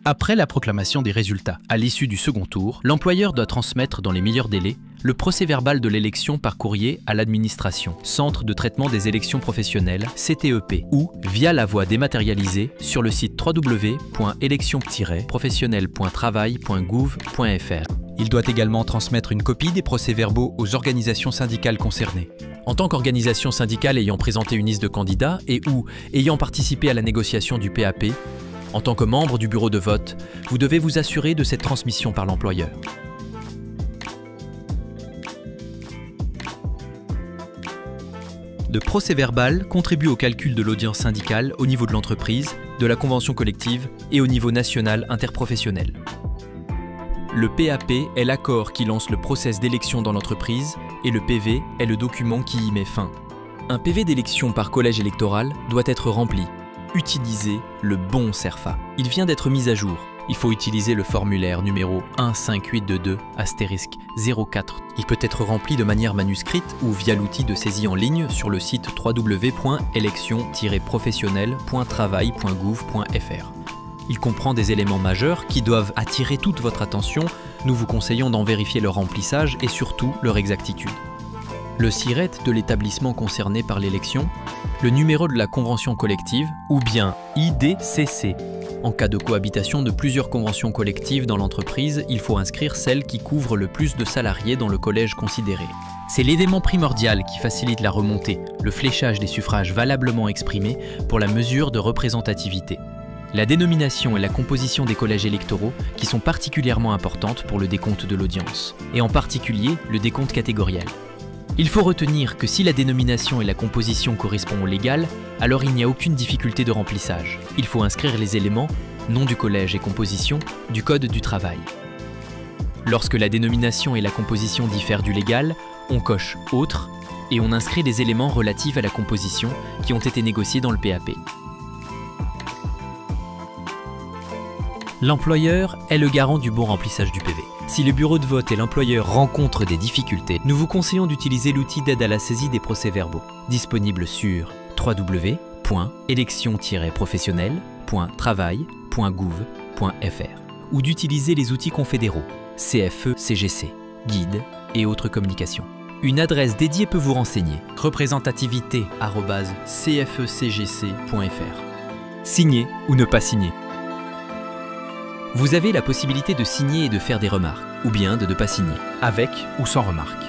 Après la proclamation des résultats à l'issue du second tour, l'employeur doit transmettre dans les meilleurs délais le procès-verbal de l'élection par courrier à l'administration, Centre de traitement des élections professionnelles, CTEP, ou via la voie dématérialisée sur le site www.élection-professionnelle.travail.gouv.fr. Il doit également transmettre une copie des procès-verbaux aux organisations syndicales concernées. En tant qu'organisation syndicale ayant présenté une liste de candidats et ou ayant participé à la négociation du PAP, en tant que membre du bureau de vote, vous devez vous assurer de cette transmission par l'employeur. Le procès-verbal contribue au calcul de l'audience syndicale au niveau de l'entreprise, de la convention collective et au niveau national interprofessionnel. Le PAP est l'accord qui lance le process d'élection dans l'entreprise et le PV est le document qui y met fin. Un PV d'élection par collège électoral doit être rempli. Utilisez le bon CERFA. Il vient d'être mis à jour. Il faut utiliser le formulaire numéro 15822-04. Il peut être rempli de manière manuscrite ou via l'outil de saisie en ligne sur le site www.élection-professionnelle.travail.gouv.fr. Il comprend des éléments majeurs qui doivent attirer toute votre attention. Nous vous conseillons d'en vérifier leur remplissage et surtout leur exactitude. Le SIRET de l'établissement concerné par l'élection, le numéro de la convention collective ou bien IDCC. En cas de cohabitation de plusieurs conventions collectives dans l'entreprise, il faut inscrire celle qui couvre le plus de salariés dans le collège considéré. C'est l'élément primordial qui facilite la remontée, le fléchage des suffrages valablement exprimés pour la mesure de représentativité. La dénomination et la composition des collèges électoraux qui sont particulièrement importantes pour le décompte de l'audience, et en particulier le décompte catégoriel. Il faut retenir que si la dénomination et la composition correspondent au légal, alors il n'y a aucune difficulté de remplissage. Il faut inscrire les éléments, nom du collège et composition, du Code du travail. Lorsque la dénomination et la composition diffèrent du légal, on coche « Autre » et on inscrit les éléments relatifs à la composition qui ont été négociés dans le PAP. L'employeur est le garant du bon remplissage du PV. Si le bureau de vote et l'employeur rencontrent des difficultés, nous vous conseillons d'utiliser l'outil d'aide à la saisie des procès-verbaux, disponible sur www.élection-professionnelle.travail.gouv.fr ou d'utiliser les outils confédéraux, CFE, CGC, guides et autres communications. Une adresse dédiée peut vous renseigner, représentativité@cfecgc.fr. Signer ou ne pas signer. Vous avez la possibilité de signer et de faire des remarques, ou bien de ne pas signer, avec ou sans remarque.